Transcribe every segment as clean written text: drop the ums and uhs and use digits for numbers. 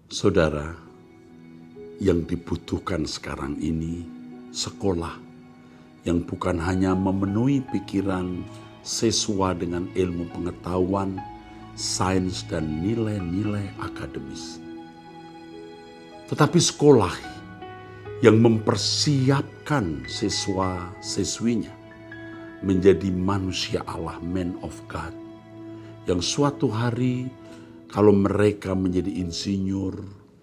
Saudara, yang dibutuhkan sekarang ini sekolah yang bukan hanya memenuhi pikiran siswa dengan ilmu pengetahuan, sains, dan nilai-nilai akademis. Tetapi sekolah yang mempersiapkan siswa-siswinya menjadi manusia Allah, man of God, yang suatu hari kalau mereka menjadi insinyur,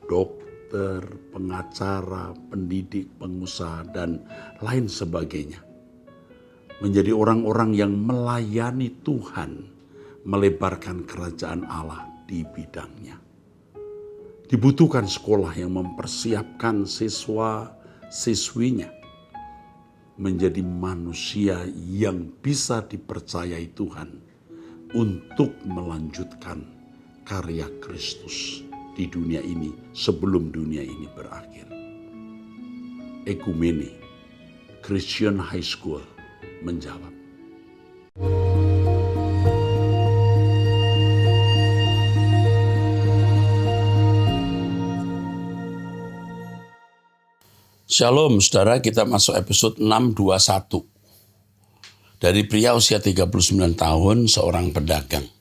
dokter, pengacara, pendidik, pengusaha, dan lain sebagainya, menjadi orang-orang yang melayani Tuhan, melebarkan kerajaan Allah di bidangnya. Dibutuhkan sekolah yang mempersiapkan siswa-siswinya menjadi manusia yang bisa dipercayai Tuhan untuk melanjutkan karya Kristus di dunia ini sebelum dunia ini berakhir. Ekumene Christian High School menjawab. Shalom saudara, kita masuk episode 621. Dari pria usia 39 tahun, seorang pedagang.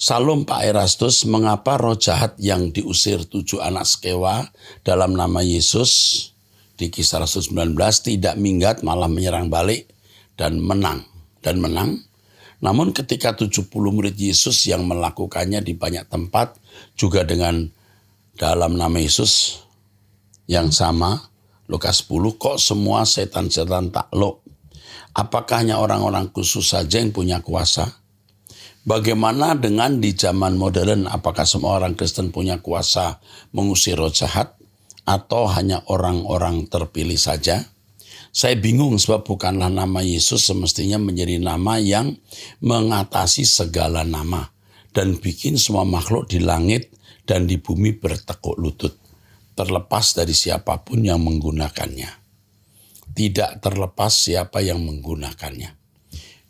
Salam Pak Erastus, mengapa roh jahat yang diusir 7 anak sekewa dalam nama Yesus di Kisah Rasul 19 tidak minggat malah menyerang balik dan menang. Namun ketika 70 murid Yesus yang melakukannya di banyak tempat juga dengan dalam nama Yesus yang sama, Lukas 10, kok semua setan-setan takluk? Apakah hanya orang-orang khusus saja yang punya kuasa? Bagaimana dengan di zaman modern, apakah semua orang Kristen punya kuasa mengusir roh jahat atau hanya orang-orang terpilih saja? Saya bingung sebab bukanlah nama Yesus semestinya menjadi nama yang mengatasi segala nama dan bikin semua makhluk di langit dan di bumi bertekuk lutut, terlepas dari siapapun yang menggunakannya. Tidak terlepas siapa yang menggunakannya.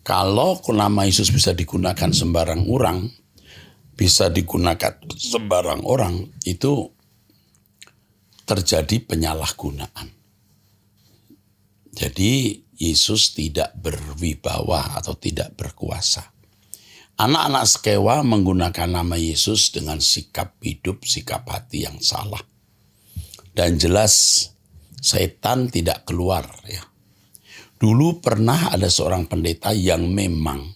Kalau nama Yesus bisa digunakan sembarang orang, itu terjadi penyalahgunaan. Jadi Yesus tidak berwibawa atau tidak berkuasa. Anak-anak sekewa menggunakan nama Yesus dengan sikap hidup, sikap hati yang salah. Dan jelas setan tidak keluar ya. Dulu pernah ada seorang pendeta yang memang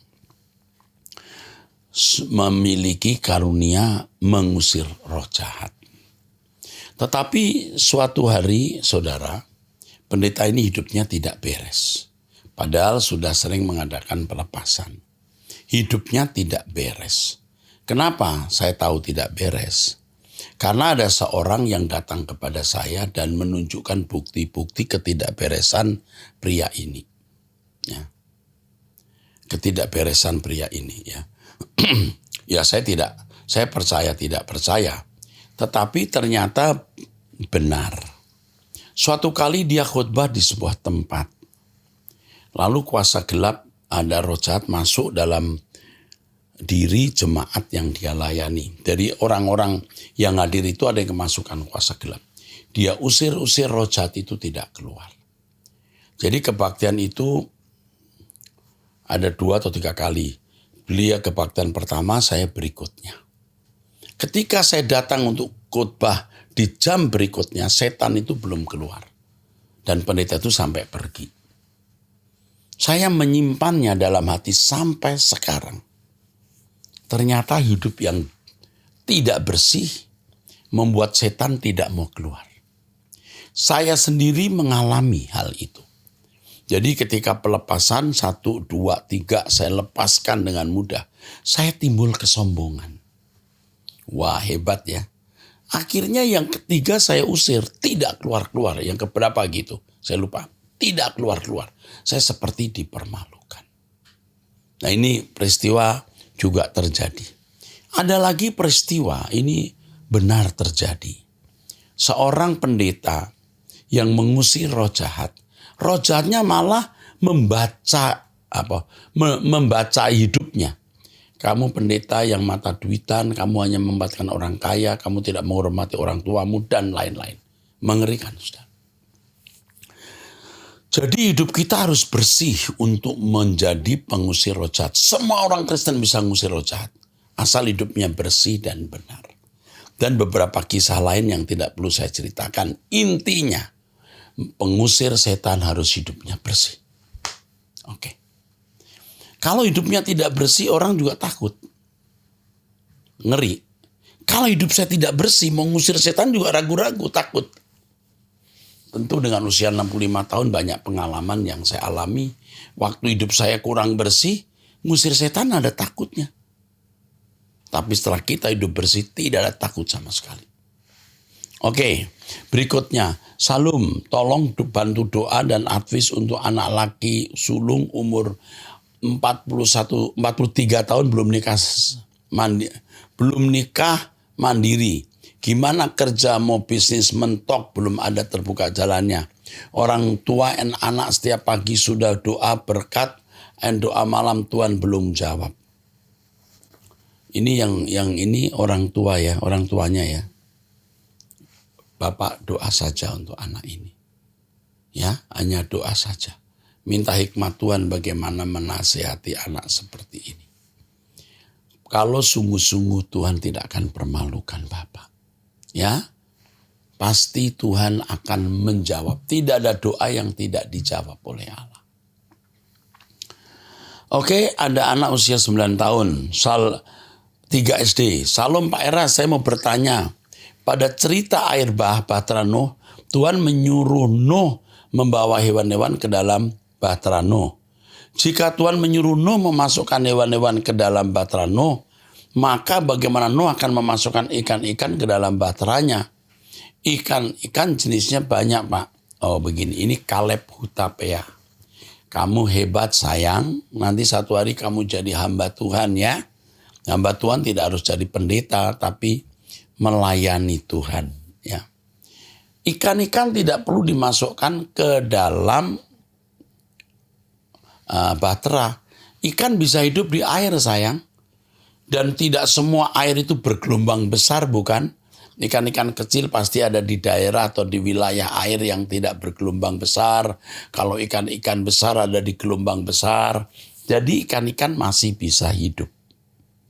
memiliki karunia mengusir roh jahat. Tetapi suatu hari, saudara, pendeta ini hidupnya tidak beres. Padahal sudah sering mengadakan pelepasan. Hidupnya tidak beres. Kenapa saya tahu tidak beres? Karena ada seorang yang datang kepada saya dan menunjukkan bukti-bukti ketidakberesan pria ini. Ya. Ketidakberesan pria ini ya. Ya saya percaya tidak percaya. Tetapi ternyata benar. Suatu kali dia khotbah di sebuah tempat. Lalu kuasa gelap, ada roh jahat masuk dalam diri jemaat yang dia layani. Dari orang-orang yang hadir itu ada yang kemasukan kuasa gelap. Dia usir-usir roh jahat itu tidak keluar. Jadi kebaktian itu ada 2 atau 3 kali. Beliau kebaktian pertama, saya berikutnya. Ketika saya datang untuk khotbah di jam berikutnya, setan itu belum keluar. Dan pendeta itu sampai pergi. Saya menyimpannya dalam hati sampai sekarang. Ternyata hidup yang tidak bersih membuat setan tidak mau keluar. Saya sendiri mengalami hal itu. Jadi ketika pelepasan 1, 2, 3 saya lepaskan dengan mudah. Saya timbul kesombongan. Wah hebat ya. Akhirnya yang ketiga saya usir. Tidak keluar-keluar. Yang keberapa gitu. Saya lupa. Tidak keluar-keluar. Saya seperti dipermalukan. Nah ini peristiwa juga terjadi. Ada lagi peristiwa, ini benar terjadi. Seorang pendeta yang mengusir roh jahat. Roh jahatnya malah membaca hidupnya. kamu pendeta yang mata duitan, kamu hanya membatkan orang kaya, kamu tidak menghormati orang tuamu, dan lain-lain. Mengerikan, saudara. Jadi hidup kita harus bersih untuk menjadi pengusir roh jahat. Semua orang Kristen bisa mengusir roh jahat, asal hidupnya bersih dan benar. Dan beberapa kisah lain yang tidak perlu saya ceritakan. Intinya, pengusir setan harus hidupnya bersih. Oke. Kalau hidupnya tidak bersih, orang juga takut. Ngeri. Kalau hidup saya tidak bersih, mengusir setan juga ragu-ragu, takut. Tentu dengan usia 65 tahun banyak pengalaman yang saya alami. Waktu hidup saya kurang bersih, ngusir setan ada takutnya. Tapi setelah kita hidup bersih, tidak ada takut sama sekali. Oke, berikutnya. Salum, tolong bantu doa dan advis untuk anak laki sulung umur 43 tahun belum nikah mandiri. Gimana kerja mau bisnis mentok belum ada terbuka jalannya. Orang tua dan anak setiap pagi sudah doa berkat dan doa malam Tuhan belum jawab. Ini yang ini orang tua ya, orang tuanya ya. Bapak doa saja untuk anak ini. Ya, hanya doa saja. Minta hikmat Tuhan bagaimana menasihati anak seperti ini. Kalau sungguh-sungguh Tuhan tidak akan permalukan Bapak. Ya, pasti Tuhan akan menjawab. Tidak ada doa yang tidak dijawab oleh Allah. Oke, ada anak usia 9 tahun. 3 SD. Salam Pak Era, saya mau bertanya. Pada cerita air bah Bahtera Nuh, Tuhan menyuruh Nuh membawa hewan-hewan ke dalam Bahtera Nuh. Jika Tuhan menyuruh Nuh memasukkan hewan-hewan ke dalam Bahtera Nuh, maka bagaimana Nuh akan memasukkan ikan-ikan ke dalam bahteranya? Ikan-ikan jenisnya banyak, Pak. Oh begini, ini Kaleb Hutapea. Kamu hebat sayang, nanti satu hari kamu jadi hamba Tuhan ya. Hamba Tuhan tidak harus jadi pendeta, tapi melayani Tuhan ya. Ikan-ikan tidak perlu dimasukkan ke dalam bahtera. Ikan bisa hidup di air sayang. Dan tidak semua air itu bergelombang besar bukan? Ikan-ikan kecil pasti ada di daerah atau di wilayah air yang tidak bergelombang besar. Kalau ikan-ikan besar ada di gelombang besar. Jadi ikan-ikan masih bisa hidup.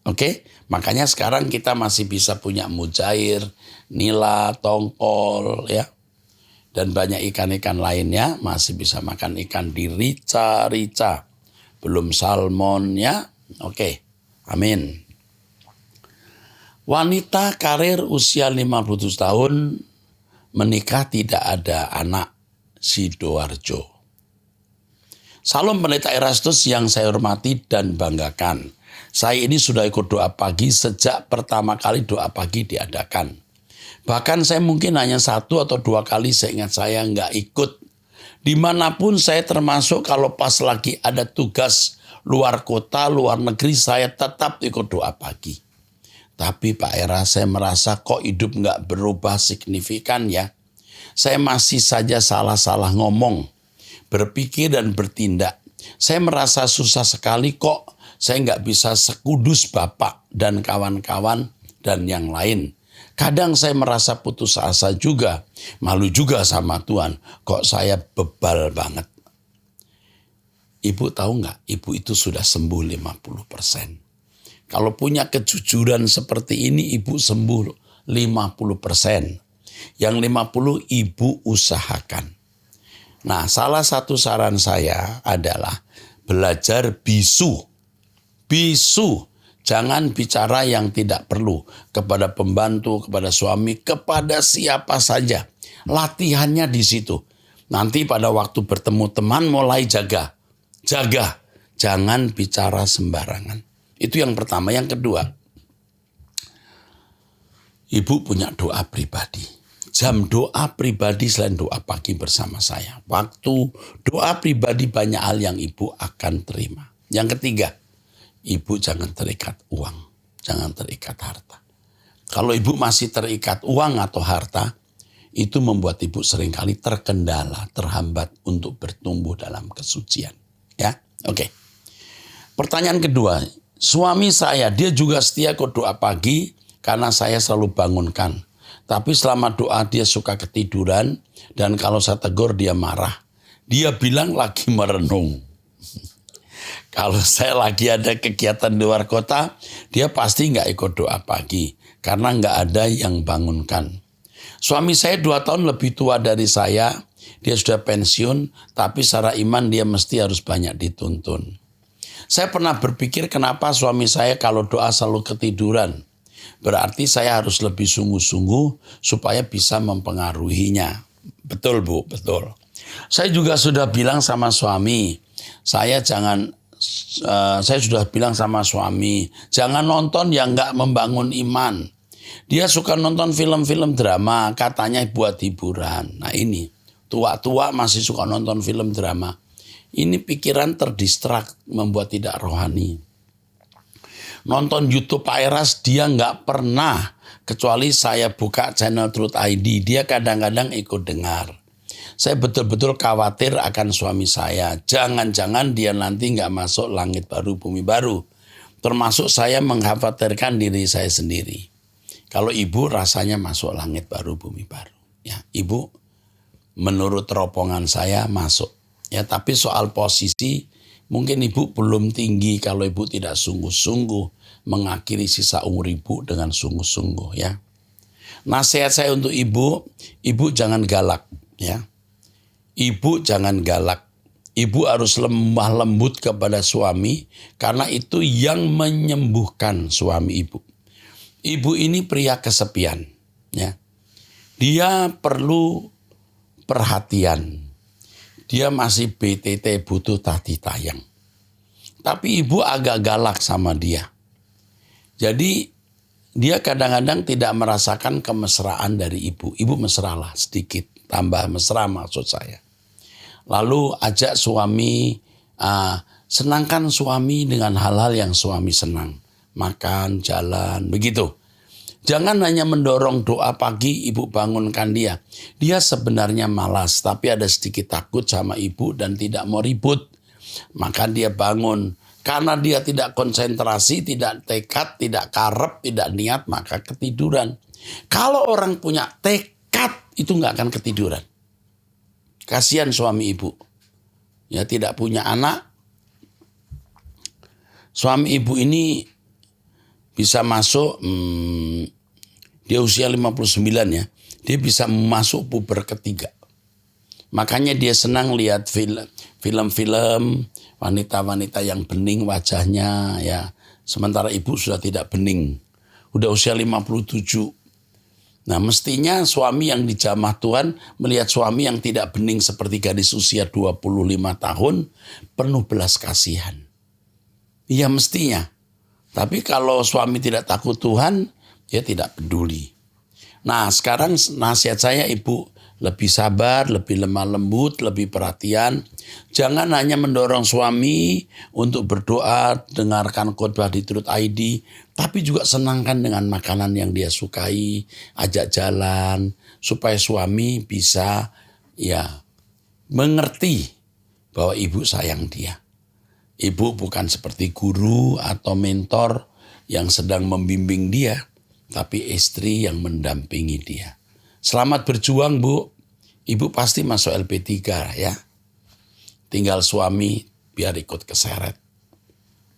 Oke? Makanya sekarang kita masih bisa punya mujair, nila, tongkol ya. Dan banyak ikan-ikan lainnya masih bisa makan ikan di rica-rica. Belum salmon ya. Oke. Amin. Wanita karir usia 57 tahun menikah tidak ada anak, Sidoarjo. Salam Pendeta Erastus yang saya hormati dan banggakan. Saya ini sudah ikut doa pagi sejak pertama kali doa pagi diadakan. Bahkan saya mungkin hanya 1 atau 2 kali seingat saya nggak ikut. Dimanapun saya termasuk kalau pas lagi ada tugas luar kota, luar negeri, saya tetap ikut doa pagi. Tapi Pak Era, saya merasa kok hidup nggak berubah signifikan ya. Saya masih saja salah-salah ngomong, berpikir dan bertindak. Saya merasa susah sekali kok saya nggak bisa sekudus Bapak dan kawan-kawan dan yang lain. Kadang saya merasa putus asa juga, malu juga sama Tuhan. Kok saya bebal banget. Ibu tahu nggak, ibu itu sudah sembuh 50%. Kalau punya kejujuran seperti ini, ibu sembuh 50%. Yang 50 ibu usahakan. Nah, salah satu saran saya adalah belajar bisu. Bisu. Jangan bicara yang tidak perlu kepada pembantu, kepada suami, kepada siapa saja. Latihannya di situ. Nanti pada waktu bertemu teman mulai jaga. Jaga. Jangan bicara sembarangan. Itu yang pertama. Yang kedua, ibu punya doa pribadi. Jam doa pribadi selain doa pagi bersama saya. Waktu doa pribadi banyak hal yang ibu akan terima. Yang ketiga, ibu jangan terikat uang. Jangan terikat harta. Kalau ibu masih terikat uang atau harta, itu membuat ibu seringkali terkendala, terhambat untuk bertumbuh dalam kesucian. Ya, oke. Pertanyaan kedua, suami saya, dia juga setia ke doa pagi karena saya selalu bangunkan. Tapi selama doa dia suka ketiduran dan kalau saya tegur dia marah. Dia bilang lagi merenung. Kalau saya lagi ada kegiatan di luar kota, dia pasti nggak ikut doa pagi karena nggak ada yang bangunkan. Suami saya 2 tahun lebih tua dari saya, dia sudah pensiun, tapi secara iman dia mesti harus banyak dituntun. Saya pernah berpikir kenapa suami saya kalau doa selalu ketiduran. Berarti saya harus lebih sungguh-sungguh supaya bisa mempengaruhinya. Betul Bu, betul. Saya juga sudah bilang sama suami, saya sudah bilang sama suami, jangan nonton yang nggak membangun iman. Dia suka nonton film-film drama, katanya buat hiburan. Nah ini, tua-tua masih suka nonton film drama. Ini pikiran terdistrak, membuat tidak rohani. Nonton YouTube Pak Eras, dia nggak pernah, kecuali saya buka channel Truth ID, dia kadang-kadang ikut dengar. Saya betul-betul khawatir akan suami saya. Jangan-jangan dia nanti nggak masuk langit baru, bumi baru. Termasuk saya mengkhawatirkan diri saya sendiri. Kalau ibu rasanya masuk langit baru, bumi baru. Ya, ibu menurut teropongan saya masuk. Ya, tapi soal posisi mungkin ibu belum tinggi kalau ibu tidak sungguh-sungguh mengakhiri sisa umur ibu dengan sungguh-sungguh ya. Nasihat saya untuk ibu jangan galak ya. Ibu jangan galak. Ibu harus lemah lembut kepada suami karena itu yang menyembuhkan suami ibu. Ibu ini pria kesepian ya. Dia perlu perhatian. Dia masih BTT butuh tati tayang. Tapi ibu agak galak sama dia. Jadi dia kadang-kadang tidak merasakan kemesraan dari ibu. Ibu mesralah sedikit, tambah mesra maksud saya. Lalu ajak suami, senangkan suami dengan hal-hal yang suami senang. Makan, jalan, begitu. Jangan hanya mendorong doa pagi, ibu bangunkan dia. Dia sebenarnya malas, tapi ada sedikit takut sama ibu dan tidak mau ribut. Maka dia bangun. Karena dia tidak konsentrasi, tidak tekad, tidak karep, tidak niat, maka ketiduran. Kalau orang punya tekad, itu nggak akan ketiduran. Kasihan suami ibu. Ya tidak punya anak. Suami ibu ini bisa masuk, dia usia 59 ya. Dia bisa masuk puber ketiga. Makanya dia senang lihat film-film wanita-wanita yang bening wajahnya ya. Sementara ibu sudah tidak bening. Udah usia 57. Nah mestinya suami yang dijamah Tuhan melihat suami yang tidak bening seperti gadis usia 25 tahun penuh belas kasihan. Iya mestinya. Tapi kalau suami tidak takut Tuhan, dia tidak peduli. Nah sekarang nasihat saya ibu lebih sabar, lebih lemah lembut, lebih perhatian. Jangan hanya mendorong suami untuk berdoa, dengarkan khotbah di Truth ID, tapi juga senangkan dengan makanan yang dia sukai, ajak jalan, supaya suami bisa ya mengerti bahwa ibu sayang dia. Ibu bukan seperti guru atau mentor yang sedang membimbing dia, tapi istri yang mendampingi dia. Selamat berjuang Bu, ibu pasti masuk LP3 ya. Tinggal suami biar ikut keseret.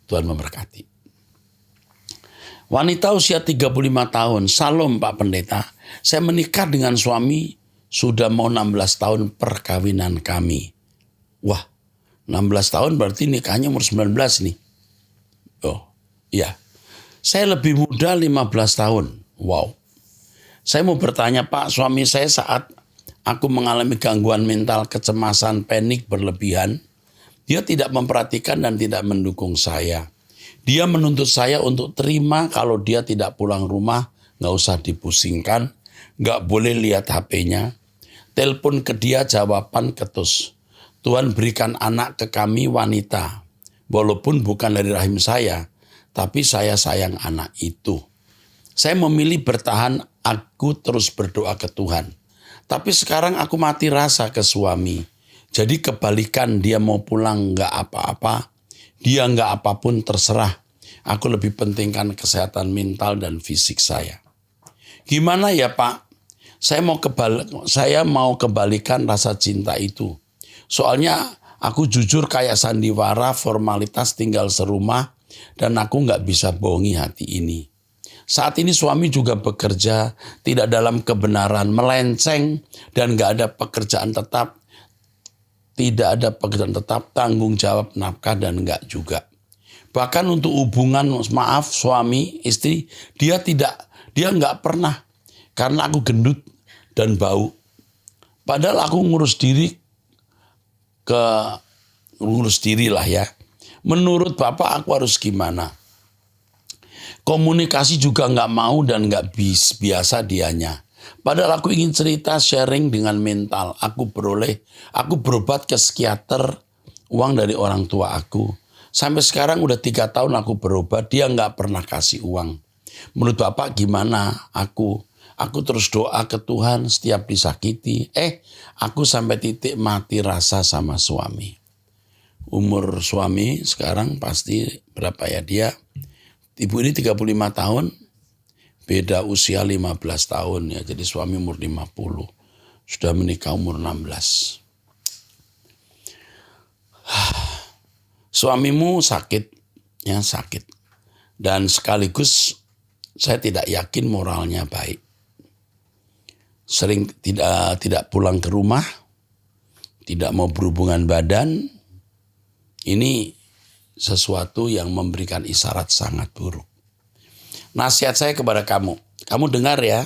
Tuhan memberkati. Wanita usia 35 tahun, salam Pak Pendeta. Saya menikah dengan suami sudah mau 16 tahun perkawinan kami. Wah, 16 tahun berarti nikahnya umur 19 nih. Oh, iya. Saya lebih muda 15 tahun. Wow. Saya mau bertanya Pak, suami saya saat aku mengalami gangguan mental, kecemasan, panik berlebihan, dia tidak memperhatikan dan tidak mendukung saya. Dia menuntut saya untuk terima kalau dia tidak pulang rumah, nggak usah dipusingkan, nggak boleh lihat HP-nya. Telepon ke dia, jawaban ketus. Tuhan berikan anak ke kami wanita, walaupun bukan dari rahim saya, tapi saya sayang anak itu. Saya memilih bertahan, aku terus berdoa ke Tuhan. Tapi sekarang aku mati rasa ke suami. Jadi kebalikan, dia mau pulang nggak apa-apa, dia nggak apapun terserah. Aku lebih pentingkan kesehatan mental dan fisik saya. Gimana ya Pak? Saya mau kembalikan rasa cinta itu. Soalnya aku jujur kayak sandiwara, formalitas, tinggal serumah, dan aku nggak bisa bohongi hati ini. Saat ini suami juga bekerja, tidak dalam kebenaran, melenceng, dan nggak ada pekerjaan tetap. Tidak ada pekerjaan tetap, tanggung jawab nafkah, dan nggak juga. Bahkan untuk hubungan, maaf, suami, istri, dia nggak pernah. Karena aku gendut dan bau. Padahal aku ngurus diri lah ya. Menurut Bapak aku harus gimana? Komunikasi juga nggak mau dan nggak biasa dianya. Padahal aku ingin cerita sharing dengan mental. Aku berobat ke psikiater, uang dari orang tua aku. Sampai sekarang udah 3 tahun aku berobat, dia nggak pernah kasih uang. Menurut Bapak gimana? Aku terus doa ke Tuhan setiap disakiti. Aku sampai titik mati rasa sama suami. Umur suami sekarang pasti berapa ya dia? Ibu ini 35 tahun, beda usia 15 tahun ya. Jadi suami umur 50, sudah menikah umur 16. Suamimu sakit. Dan sekaligus saya tidak yakin moralnya baik. Sering tidak pulang ke rumah, tidak mau berhubungan badan. Ini sesuatu yang memberikan isyarat sangat buruk. Nasihat saya kepada kamu dengar ya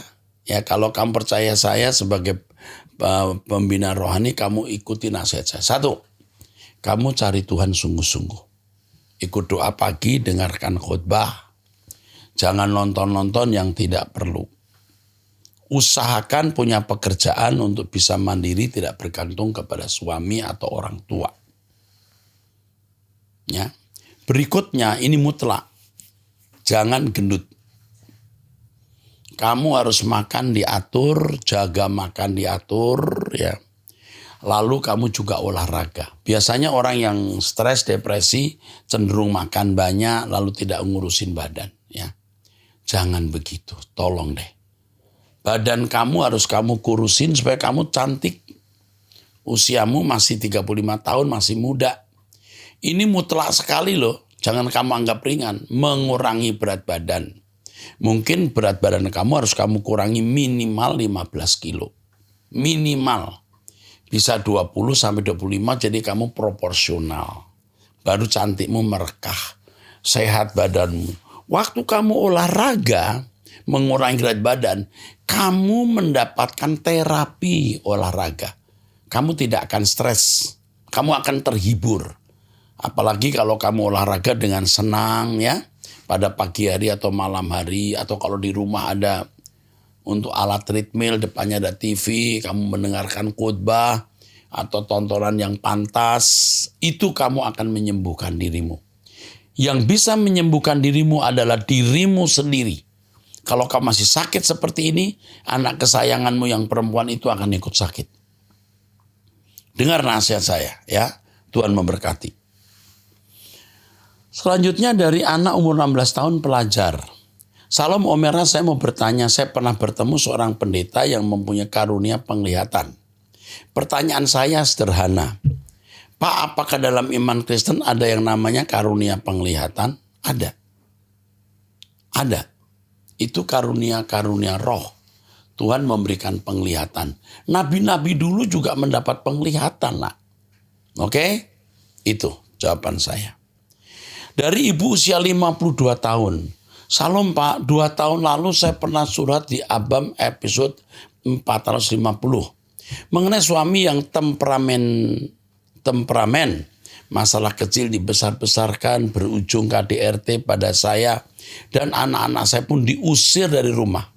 kalau kamu percaya saya sebagai pembina rohani, kamu ikuti nasihat saya. 1, kamu cari Tuhan sungguh-sungguh. Ikut doa pagi, dengarkan khotbah. Jangan nonton-nonton yang tidak perlu. Usahakan punya pekerjaan untuk bisa mandiri, tidak bergantung kepada suami atau orang tua. Ya. Berikutnya ini mutlak. Jangan gendut. Kamu harus makan diatur, jaga makan diatur ya. Lalu kamu juga olahraga. Biasanya orang yang stres, depresi, cenderung makan banyak, lalu tidak ngurusin badan. Ya, jangan begitu, tolong deh. Badan kamu harus kamu kurusin supaya kamu cantik. Usiamu masih 35 tahun, masih muda. Ini mutlak sekali loh, jangan kamu anggap ringan. Mengurangi berat badan. Mungkin berat badan kamu harus kamu kurangi minimal 15 kilo. Minimal. Bisa 20-25 jadi kamu proporsional. Baru cantikmu merekah. Sehat badanmu. Waktu kamu olahraga, mengurangi berat badan, kamu mendapatkan terapi olahraga. Kamu tidak akan stres. Kamu akan terhibur. Apalagi kalau kamu olahraga dengan senang ya. Pada pagi hari atau malam hari. Atau kalau di rumah ada untuk alat treadmill, depannya ada TV, kamu mendengarkan khotbah atau tontonan yang pantas, itu kamu akan menyembuhkan dirimu. Yang bisa menyembuhkan dirimu adalah dirimu sendiri. Kalau kamu masih sakit seperti ini, anak kesayanganmu yang perempuan itu akan ikut sakit. Dengar nasihat saya ya, Tuhan memberkati. Selanjutnya dari anak umur 16 tahun pelajar. Salam Omera, saya mau bertanya, saya pernah bertemu seorang pendeta yang mempunyai karunia penglihatan. Pertanyaan saya sederhana. Pak, apakah dalam iman Kristen ada yang namanya karunia penglihatan? Ada. Ada. Itu karunia-karunia roh. Tuhan memberikan penglihatan. Nabi-nabi dulu juga mendapat penglihatan, nak. Oke? Itu jawaban saya. Dari ibu usia 52 tahun. Salam Pak, 2 tahun lalu saya pernah surat di Abam episode 450. Mengenai suami yang temperamen. Masalah kecil dibesar-besarkan, berujung KDRT pada saya. Dan anak-anak saya pun diusir dari rumah.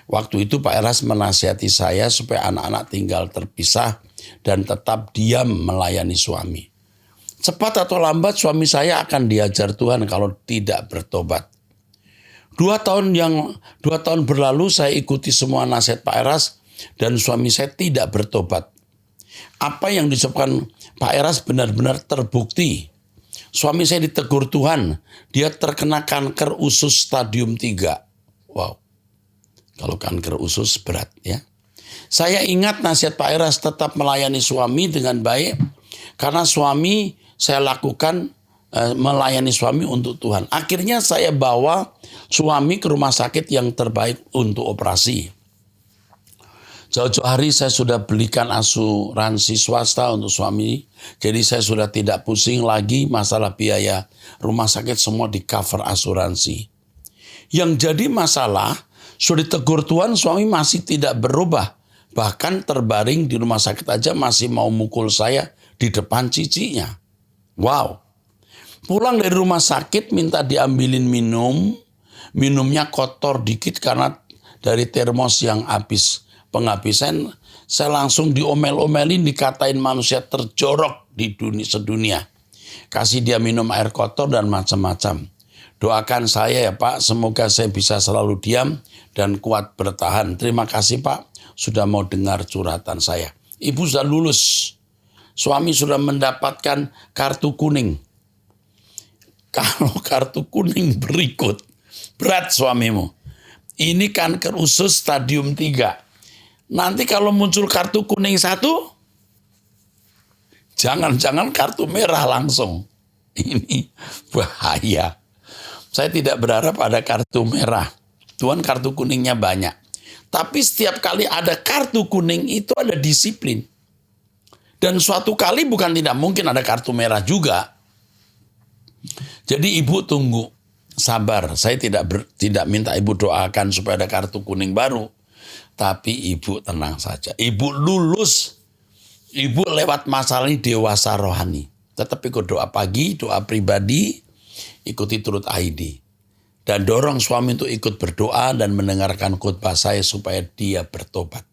Waktu itu Pak Eras menasihati saya supaya anak-anak tinggal terpisah dan tetap diam melayani suami. Cepat atau lambat suami saya akan diajar Tuhan kalau tidak bertobat. 2 tahun berlalu saya ikuti semua nasihat Pak Eras dan suami saya tidak bertobat. Apa yang disebutkan Pak Eras benar-benar terbukti. Suami saya ditegur Tuhan, dia terkena kanker usus stadium 3. Wow, kalau kanker usus berat ya. Saya ingat nasihat Pak Eras, tetap melayani suami dengan baik, karena suami saya lakukan melayani suami untuk Tuhan. Akhirnya saya bawa suami ke rumah sakit yang terbaik untuk operasi. Jauh-jauh hari saya sudah belikan asuransi swasta untuk suami. Jadi saya sudah tidak pusing lagi masalah biaya rumah sakit, semua di cover asuransi. Yang jadi masalah, sudah ditegur Tuhan, suami masih tidak berubah. Bahkan terbaring di rumah sakit aja masih mau mukul saya di depan cicinya. Wow. Pulang dari rumah sakit minta diambilin minum. Minumnya kotor dikit karena dari termos yang habis penghabisan, saya langsung diomel-omelin, dikatain manusia terjorok di sedunia. Kasih dia minum air kotor dan macam-macam. Doakan saya ya Pak, semoga saya bisa selalu diam dan kuat bertahan. Terima kasih Pak, sudah mau dengar curhatan saya. Ibu sudah lulus, suami sudah mendapatkan kartu kuning. Kalau kartu kuning berikut, berat suamimu. Ini kanker usus stadium 3. Nanti kalau muncul kartu kuning 1, jangan-jangan kartu merah langsung. Ini bahaya. Saya tidak berharap ada kartu merah. Tuhan kartu kuningnya banyak. Tapi setiap kali ada kartu kuning itu ada disiplin. Dan suatu kali bukan tidak mungkin ada kartu merah juga. Jadi ibu tunggu, sabar. Saya tidak minta ibu doakan supaya ada kartu kuning baru. Tapi ibu tenang saja. Ibu lulus. Ibu lewat masalah ini dewasa rohani. Tetap ikut doa pagi, doa pribadi, ikuti turut ID. Dan dorong suami untuk ikut berdoa dan mendengarkan khotbah saya supaya dia bertobat.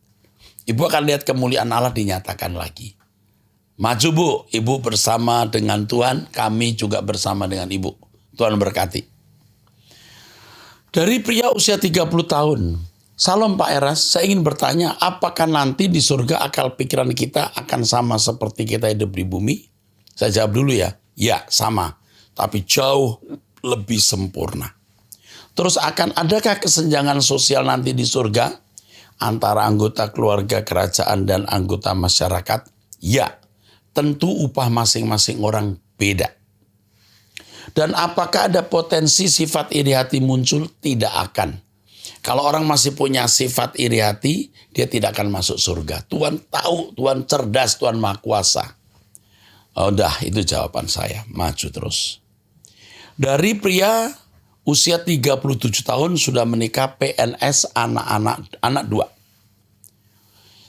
Ibu akan lihat kemuliaan Allah dinyatakan lagi. Maju Bu, ibu bersama dengan Tuhan, kami juga bersama dengan ibu. Tuhan berkati. Dari pria usia 30 tahun, Salam Pak Eras, saya ingin bertanya, apakah nanti di surga akal pikiran kita akan sama seperti kita hidup di bumi? Saya jawab dulu ya. Ya, sama. Tapi jauh lebih sempurna. Terus adakah kesenjangan sosial nanti di surga? Antara anggota keluarga kerajaan dan anggota masyarakat? Ya, tentu upah masing-masing orang beda. Dan apakah ada potensi sifat iri hati muncul? Tidak akan. Kalau orang masih punya sifat iri hati, dia tidak akan masuk surga. Tuhan tahu, Tuhan cerdas, Tuhan maha kuasa. Udah, itu jawaban saya. Maju terus. Dari pria usia 37 tahun sudah menikah, PNS, anak 2.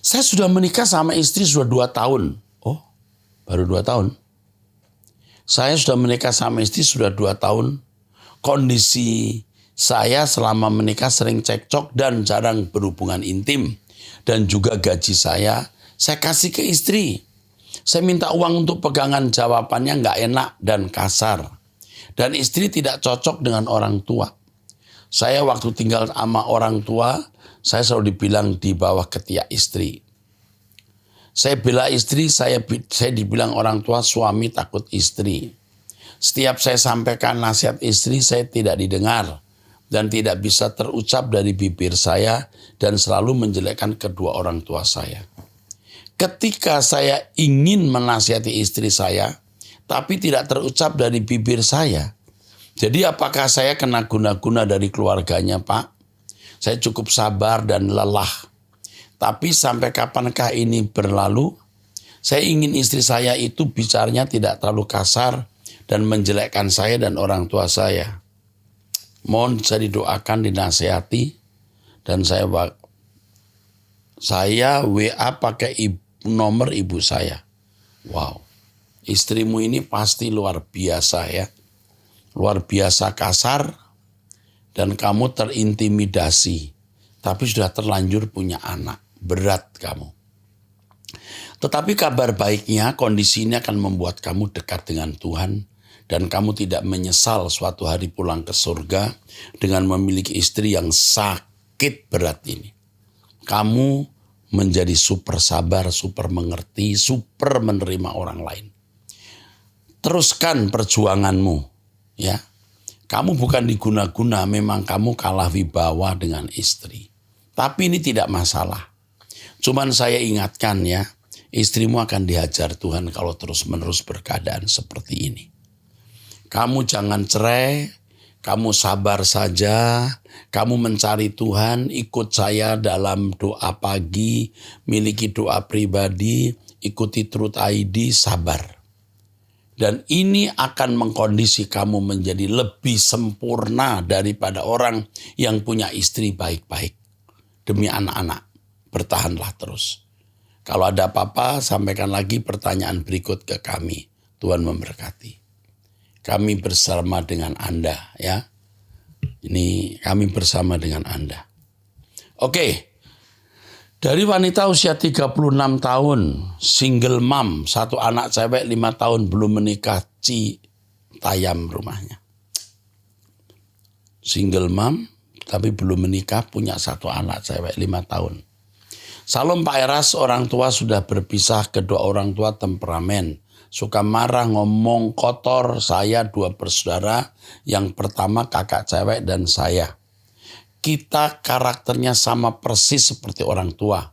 Saya sudah menikah sama istri sudah 2 tahun. Oh, baru 2 tahun. Saya sudah menikah sama istri sudah 2 tahun. Kondisi saya selama menikah sering cekcok dan jarang berhubungan intim. Dan juga gaji saya kasih ke istri. Saya minta uang untuk pegangan, jawabannya nggak enak dan kasar. Dan istri tidak cocok dengan orang tua. Saya waktu tinggal sama orang tua, saya selalu dibilang di bawah ketiak istri. Saya bela istri, saya dibilang orang tua, suami takut istri. Setiap saya sampaikan nasihat istri, saya tidak didengar. Dan tidak bisa terucap dari bibir saya dan selalu menjelekkan kedua orang tua saya. Ketika saya ingin menasihati istri saya, tapi tidak terucap dari bibir saya. Jadi apakah saya kena guna-guna dari keluarganya Pak? Saya cukup sabar dan lelah. Tapi sampai kapankah ini berlalu? Saya ingin istri saya itu bicaranya tidak terlalu kasar dan menjelekkan saya dan orang tua saya. Mohon saya didoakan, dinasehati, dan saya WA pakai nomor ibu saya. Wow, istrimu ini pasti luar biasa ya. Luar biasa kasar, dan kamu terintimidasi. Tapi sudah terlanjur punya anak, berat kamu. Tetapi kabar baiknya, kondisi ini akan membuat kamu dekat dengan Tuhan. Dan kamu tidak menyesal suatu hari pulang ke surga dengan memiliki istri yang sakit berat ini. Kamu menjadi super sabar, super mengerti, super menerima orang lain. teruskan perjuanganmu, ya. Kamu bukan diguna-guna, memang kamu kalah wibawa dengan istri. Tapi ini tidak masalah. Cuman saya ingatkan ya, istrimu akan dihajar Tuhan kalau terus-menerus berkeadaan seperti ini. Kamu jangan cerai, kamu sabar saja, kamu mencari Tuhan, ikut saya dalam doa pagi, miliki doa pribadi, ikuti Truth ID, sabar. Dan ini akan mengkondisi kamu menjadi lebih sempurna daripada orang yang punya istri baik-baik. Demi anak-anak, bertahanlah terus. Kalau ada apa-apa, sampaikan lagi pertanyaan berikut ke kami. Tuhan memberkati. Kami bersama dengan Anda, ya. Ini kami bersama dengan Anda. Oke. Dari wanita usia 36 tahun, single mom, satu anak cewek 5 tahun belum menikah, Citayam rumahnya. Single mom, tapi belum menikah, punya satu anak cewek 5 tahun. Salam Pak Eras, orang tua sudah berpisah, kedua orang tua temperamen. Suka marah, ngomong kotor, saya 2 bersaudara, yang pertama kakak cewek dan saya. Kita karakternya sama persis seperti orang tua.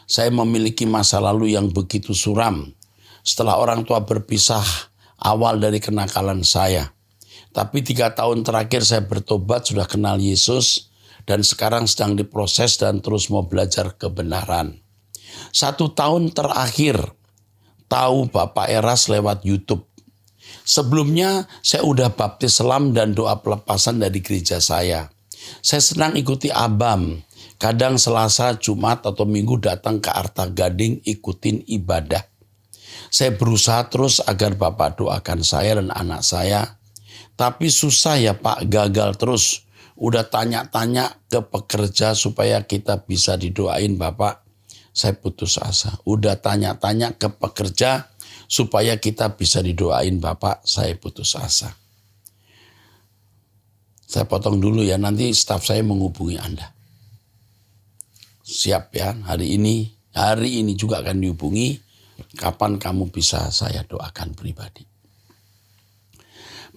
Saya memiliki masa lalu yang begitu suram. Setelah orang tua berpisah, awal dari kenakalan saya. Tapi 3 tahun terakhir saya bertobat, sudah kenal Yesus, dan sekarang sedang diproses dan terus mau belajar kebenaran. 1 tahun terakhir, tahu Bapak Eras lewat YouTube. Sebelumnya saya udah baptis selam dan doa pelepasan dari gereja saya. Saya senang ikuti ABAM. Kadang Selasa, Jumat, atau Minggu datang ke Arta Gading ikutin ibadah. Saya berusaha terus agar Bapak doakan saya dan anak saya. Tapi susah ya Pak, gagal terus. Udah tanya-tanya ke pekerja supaya kita bisa didoain Bapak. Saya putus asa. Udah tanya-tanya ke pekerja supaya kita bisa didoain Bapak. Saya putus asa. Saya potong dulu ya, nanti staf saya menghubungi Anda. Siap ya, hari ini juga akan dihubungi. Kapan kamu bisa saya doakan pribadi.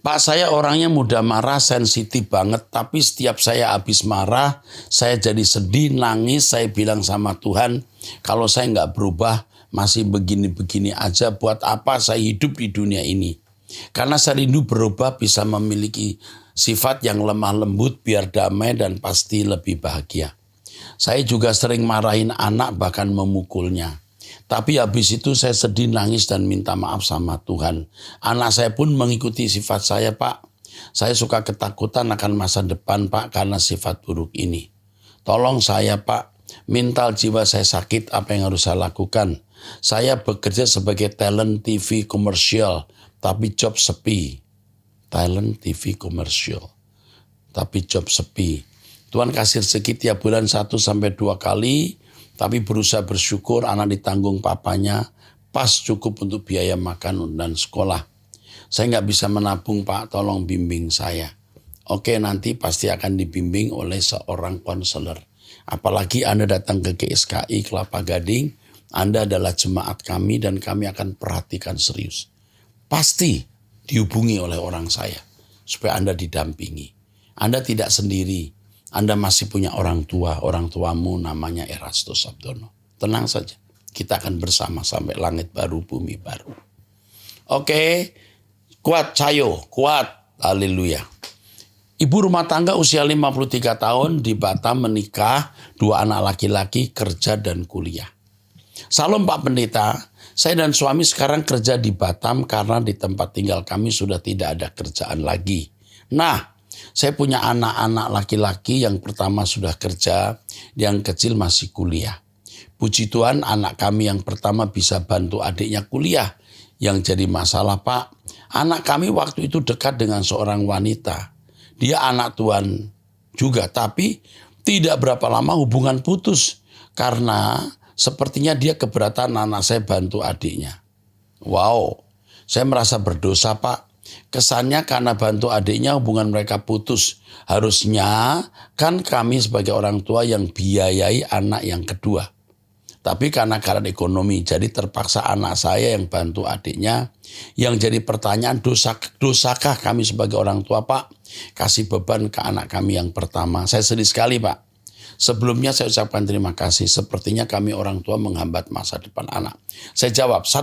Pak, saya orangnya mudah marah, sensitif banget. Tapi setiap saya habis marah, saya jadi sedih, nangis. Saya bilang sama Tuhan, kalau saya nggak berubah, masih begini-begini aja, buat apa saya hidup di dunia ini? Karena saya rindu berubah, bisa memiliki sifat yang lemah lembut, biar damai dan pasti lebih bahagia. Saya juga sering marahin anak, bahkan memukulnya. Tapi habis itu saya sedih, nangis, dan minta maaf sama Tuhan. Anak saya pun mengikuti sifat saya, Pak. Saya suka ketakutan akan masa depan, Pak, karena sifat buruk ini. Tolong saya, Pak. Mental jiwa saya sakit, apa yang harus saya lakukan? Saya bekerja sebagai talent TV komersial, tapi job sepi. Talent TV komersial, tapi job sepi. Tuhan kasih rezeki tiap bulan 1-2 kali, tapi berusaha bersyukur anak ditanggung papanya, pas cukup untuk biaya makan dan sekolah. Saya nggak bisa menabung Pak, tolong bimbing saya. Oke, nanti pasti akan dibimbing oleh seorang konselor. Apalagi Anda datang ke GSKI Kelapa Gading, Anda adalah jemaat kami dan kami akan perhatikan serius. Pasti dihubungi oleh orang saya, supaya Anda didampingi. Anda tidak sendiri, Anda masih punya orang tuamu namanya Erastus Sabdono. Tenang saja, kita akan bersama sampai langit baru, bumi baru. Oke, kuat Cayo, kuat, haleluya. Ibu rumah tangga usia 53 tahun di Batam menikah, 2 anak laki-laki, kerja dan kuliah. Salam Pak Pendeta, saya dan suami sekarang kerja di Batam karena di tempat tinggal kami sudah tidak ada kerjaan lagi. Nah, saya punya anak-anak laki-laki, yang pertama sudah kerja, yang kecil masih kuliah. Puji Tuhan anak kami yang pertama bisa bantu adiknya kuliah. Yang jadi masalah Pak, anak kami waktu itu dekat dengan seorang wanita. Dia anak Tuhan juga, tapi tidak berapa lama hubungan putus. Karena sepertinya dia keberatan anak saya bantu adiknya. Wow, saya merasa berdosa Pak. Kesannya karena bantu adiknya hubungan mereka putus. Harusnya kan kami sebagai orang tua yang biayai anak yang kedua. Tapi karena ekonomi, jadi terpaksa anak saya yang bantu adiknya. Yang jadi pertanyaan, dosakah kami sebagai orang tua, Pak? Kasih beban ke anak kami yang pertama. Saya sedih sekali, Pak. Sebelumnya saya ucapkan terima kasih. Sepertinya kami orang tua menghambat masa depan anak. Saya jawab, 1,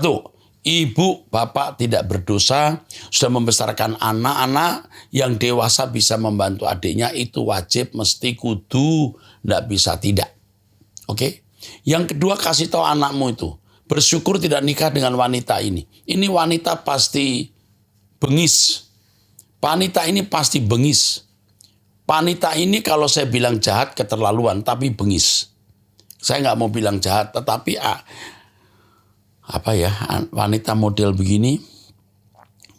ibu, bapak tidak berdosa, sudah membesarkan anak-anak yang dewasa bisa membantu adiknya, itu wajib, mesti, kudu, tidak bisa tidak. Oke? Yang kedua, kasih tahu anakmu itu, bersyukur tidak nikah dengan wanita ini. Ini wanita pasti bengis. Wanita ini pasti bengis. Wanita ini kalau saya bilang jahat keterlaluan, tapi bengis. Saya nggak mau bilang jahat, tetapi wanita model begini,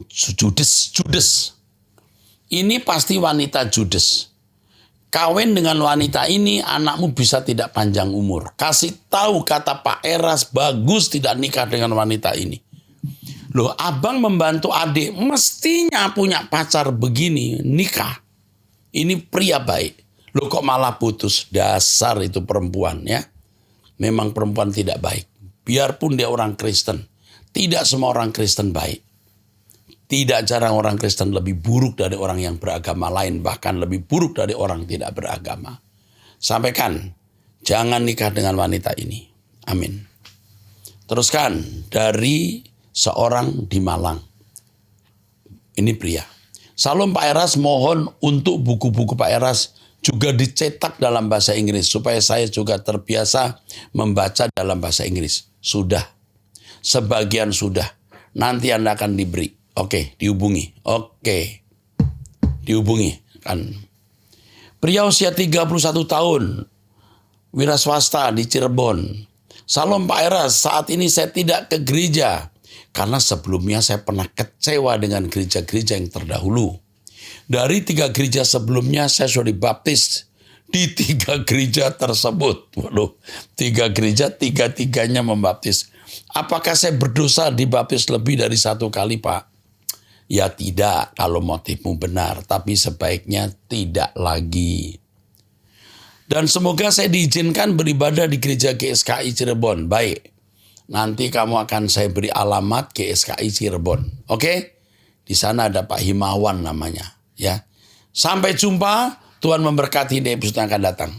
judes. Ini pasti wanita judes. Kawin dengan wanita ini, anakmu bisa tidak panjang umur. Kasih tahu kata Pak Eras, bagus tidak nikah dengan wanita ini. Loh, abang membantu adik, mestinya punya pacar begini, nikah. Ini pria baik. Loh, kok malah putus? Dasar itu perempuan, ya. Memang perempuan tidak baik. Biarpun dia orang Kristen, tidak semua orang Kristen baik. Tidak jarang orang Kristen lebih buruk dari orang yang beragama lain, bahkan lebih buruk dari orang tidak beragama. Sampaikan, jangan nikah dengan wanita ini. Amin. Teruskan, dari seorang di Malang. Ini pria. Salam Pak Eras, mohon untuk buku-buku Pak Eras juga dicetak dalam bahasa Inggris, supaya saya juga terbiasa membaca dalam bahasa Inggris. Sudah. Sebagian sudah. Nanti Anda akan diberi. Oke, dihubungi. Dihubungi. Kan. Pria usia 31 tahun. Wira swasta di Cirebon. Salam Pak Eras, saat ini saya tidak ke gereja. Karena sebelumnya saya pernah kecewa dengan gereja-gereja yang terdahulu. Dari 3 gereja sebelumnya saya sudah dibaptis di 3 gereja tersebut. Waduh, 3 gereja, 3-3-nya membaptis. Apakah saya berdosa dibaptis lebih dari 1 kali, Pak? Ya tidak, kalau motifmu benar, tapi sebaiknya tidak lagi. Dan semoga saya diizinkan beribadah di gereja GSKI Cirebon. Baik, nanti kamu akan saya beri alamat GSKI Cirebon. Oke? Di sana ada Pak Himawan namanya. Ya. Sampai jumpa, Tuhan memberkati di episode yang akan datang.